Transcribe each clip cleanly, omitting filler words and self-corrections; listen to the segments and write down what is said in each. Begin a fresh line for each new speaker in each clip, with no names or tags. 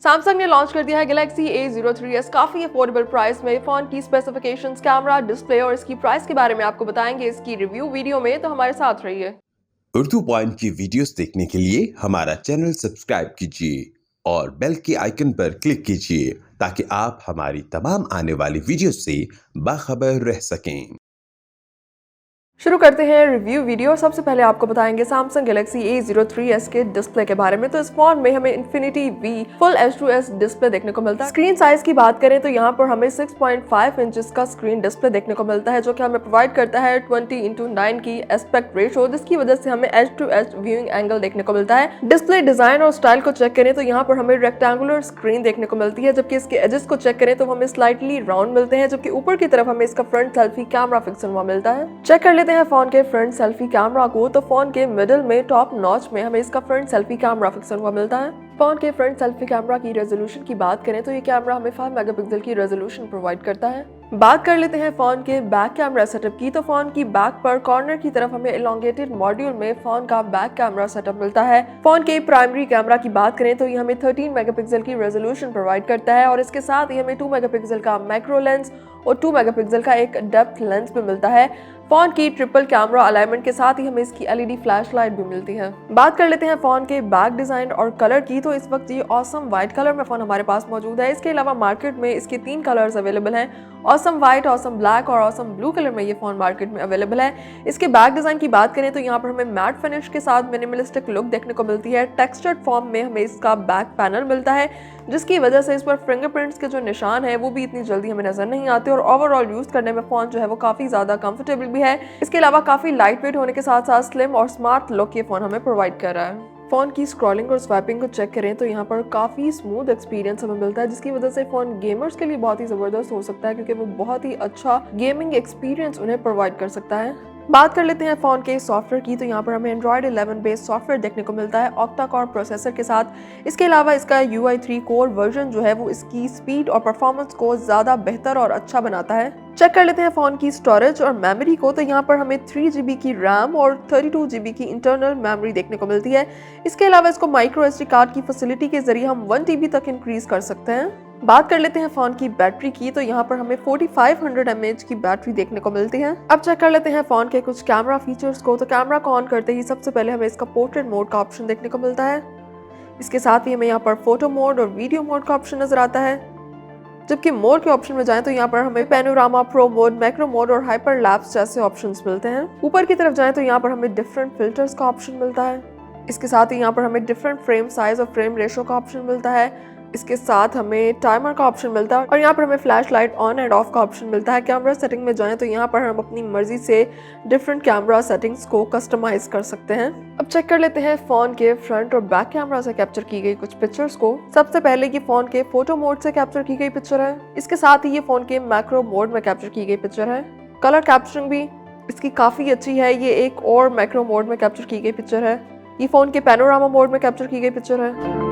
Samsung ने launch कर दिया है Galaxy A03s काफी अफोर्डेबल प्राइस में। फोन की स्पेसिफिकेशंस, कैमरा, डिस्प्ले और इसकी प्राइस के बारे में आपको बताएंगे इसकी रिव्यू वीडियो में, तो हमारे साथ रहिए।
उर्दू पॉइंट की वीडियोस देखने के लिए हमारा चैनल सब्सक्राइब कीजिए और बेल के आइकन पर क्लिक कीजिए ताकि आप हमारी तमाम आने वाली वीडियोस से बाखबर रह सकें।
शुरू करते हैं रिव्यू वीडियो। सबसे पहले आपको बताएंगे Samsung Galaxy A03s के डिस्प्ले के बारे में। तो इस फोन में हमें Infinity V Full H2S display देखने को मिलता है। स्क्रीन साइज की बात करें तो यहाँ पर हमें 6.5 इंचेस का स्क्रीन डिस्प्ले देखने को मिलता है, जो कि हमें प्रोवाइड करता है 20:9 की एस्पेक्ट रेशो, जिसकी वजह से हमें H2H व्यूइंग एंगल देखने को मिलता है। डिस्प्ले डिजाइन और स्टाइल को चेक करें तो यहाँ पर हमें रेक्टेंगुलर स्क्रीन देखने को मिलती है, जबकि इसके एजेस को चेक करें तो हमें स्लाइटली राउंड मिलते हैं, जबकि ऊपर की तरफ हमें इसका फ्रंट सेल्फी कैमरा फिक्सन हुआ मिलता है। चेक कर लेते हैं फोन के फ्रंट सेल्फी कैमरा को। तो फोन के मिडिल में टॉप नॉच में हमें इसका फ्रंट सेल्फी कैमरा फिक्सन हुआ मिलता है। फोन के फ्रंट सेल्फी कैमरा की रेजोल्यूशन की बात करें तो ये कैमरा हमें 5 मेगापिक्सल की रेजोल्यूशन प्रोवाइड करता है। बात कर लेते हैं फोन के बैक कैमरा सेटअप की। तो फोन की बैक पर कॉर्नर की तरफ हमें एलोंगेटेड मॉड्यूल में फोन का बैक कैमरा सेटअप मिलता है। फोन के प्राइमरी कैमरा की बात करें तो ये हमें 13 मेगापिक्सल की रेजोल्यूशन प्रोवाइड करता है और इसके साथ ही हमें 2 मेगापिक्सल का मैक्रो लेंस और 2 मेगापिक्सल का एक डेप्थ लेंस भी मिलता है। फोन की ट्रिपल कैमरा अलाइनमेंट के साथ ही हमें इसकी एलईडी फ्लैश लाइट भी मिलती है। बात कर लेते हैं फोन के बैक डिजाइन और कलर की। तो इस वक्त ये ऑसम व्हाइट कलर में फोन हमारे पास मौजूद है। इसके अलावा मार्केट में इसके 3 कलर्स अवेलेबल हैं, ऑसम व्हाइट, ऑसम ब्लैक और ऑसम ब्लू कलर में ये फोन मार्केट में अवेलेबल है। इसके बैक डिजाइन की बात करें तो यहाँ पर हमें मैट फिनिश के साथ मिनिमलिस्टिक लुक देखने को मिलती है। टेक्सचर्ड फॉर्म में हमें इसका बैक पैनल मिलता है, जिसकी वजह से इस पर फिंगरप्रिंट्स के जो निशान है वो भी इतनी जल्दी हमें नजर नहीं आते और ओवरऑल यूज करने में फोन जो है वो काफी ज्यादा कंफर्टेबल भी है। इसके अलावा काफी लाइट वेट होने के साथ साथ स्लिम और स्मार्ट लुक ये फोन हमें प्रोवाइड कर रहा है। फोन की स्क्रॉलिंग और स्वैपिंग को चेक करें तो यहाँ पर काफी स्मूथ एक्सपीरियंस हमें मिलता है, जिसकी वजह से फोन गेमर्स के लिए बहुत ही जबरदस्त हो सकता है, क्योंकि वो बहुत ही अच्छा गेमिंग एक्सपीरियंस उन्हें प्रोवाइड कर सकता है। बात कर लेते हैं फोन के सॉफ्टवेयर की। तो यहाँ पर हमें Android 11 बेस्ड सॉफ्टवेयर देखने को मिलता है ऑक्टा कोर प्रोसेसर के साथ। इसके अलावा इसका UI3 कोर वर्जन जो है वो इसकी स्पीड और परफॉर्मेंस को ज्यादा बेहतर और अच्छा बनाता है। चेक कर लेते हैं फोन की स्टोरेज और मेमोरी को। तो यहाँ पर हमें 3GB की रैम और 32GB की इंटरनल मेमोरी देखने को मिलती है। इसके अलावा इसको माइक्रो SD कार्ड की फैसिलिटी के जरिए हम 1 TB तक इंक्रीज कर सकते हैं। बात कर लेते हैं फोन की बैटरी की। तो यहाँ पर हमें 4500 mAh की बैटरी देखने को मिलती है। अब चेक कर लेते हैं फोन के कुछ कैमरा फीचर्स को। तो कैमरा को ऑन करते ही सबसे पहले हमें इसका पोर्ट्रेट मोड का ऑप्शन देखने को मिलता है। इसके साथ ही हमें यहाँ पर फोटो मोड और वीडियो मोड का ऑप्शन नजर आता है, जबकि मोड के ऑप्शन में जाएं तो यहाँ पर हमें panorama, pro mode, macro mode और हाइपर लैप्स जैसे ऑप्शंस मिलते हैं। ऊपर की तरफ जाएं तो यहाँ पर हमें डिफरेंट फिल्टर्स का ऑप्शन मिलता है। इसके साथ ही यहाँ पर हमें डिफरेंट फ्रेम साइज और फ्रेम रेशो का ऑप्शन मिलता है। इसके साथ हमें टाइमर का ऑप्शन मिलता है और यहाँ पर हमें flash light on end of का ऑप्शन मिलता है। कैमरा सेटिंग में जाएं तो यहाँ पर हम अपनी मर्जी से डिफरेंट कैमरा सेटिंग्स को कस्टमाइज कर सकते हैं। अब चेक कर लेते हैं फोन के फ्रंट और बैक कैमरा से कैप्चर की गई कुछ पिक्चर्स को। सबसे पहले ये फोन के फोटो मोड से कैप्चर की गई पिक्चर है। इसके साथ ही ये फोन के मैक्रो मोड में कैप्चर की गई पिक्चर है। कलर कैप्चरिंग भी इसकी काफी अच्छी है। ये एक और मैक्रो मोड में कैप्चर की गई पिक्चर है। ये फोन के पैनोरामा मोड में कैप्चर की गई पिक्चर है।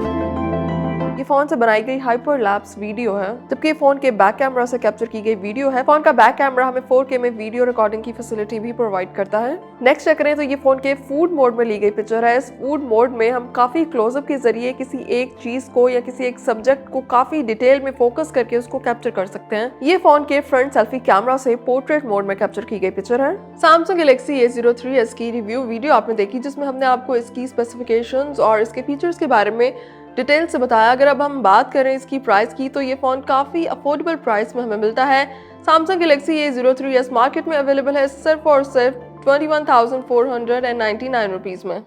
ये फोन से बनाई गई हाइपर लैप्स वीडियो है, जबकि फोन के बैक कैमरा से कैप्चर की गई वीडियो है। फोन का बैक कैमरा हमें 4K में वीडियो रिकॉर्डिंग की फैसिलिटी भी प्रोवाइड करता है। नेक्स्ट चेक करें तो ये फोन के फूड मोड में ली गई पिक्चर है। इस फूड मोड में हम काफी क्लोजअप के जरिए किसी एक चीज को या किसी एक सब्जेक्ट को काफी डिटेल में फोकस करके उसको कैप्चर कर सकते हैं। ये फोन के फ्रंट सेल्फी कैमरा से पोर्ट्रेट मोड में कैप्चर की गई पिक्चर है। Samsung Galaxy A03s की रिव्यू वीडियो आपने देखी, जिसमें हमने आपको इसकी स्पेसिफिकेशंस और इसके फीचर्स के बारे में डिटेल से बताया। अगर अब हम बात करें इसकी प्राइस की तो ये फोन काफी अफोर्डेबल प्राइस में हमें मिलता है। Samsung Galaxy A03s मार्केट में अवेलेबल है सिर्फ और सिर्फ 21,499 रुपीज में।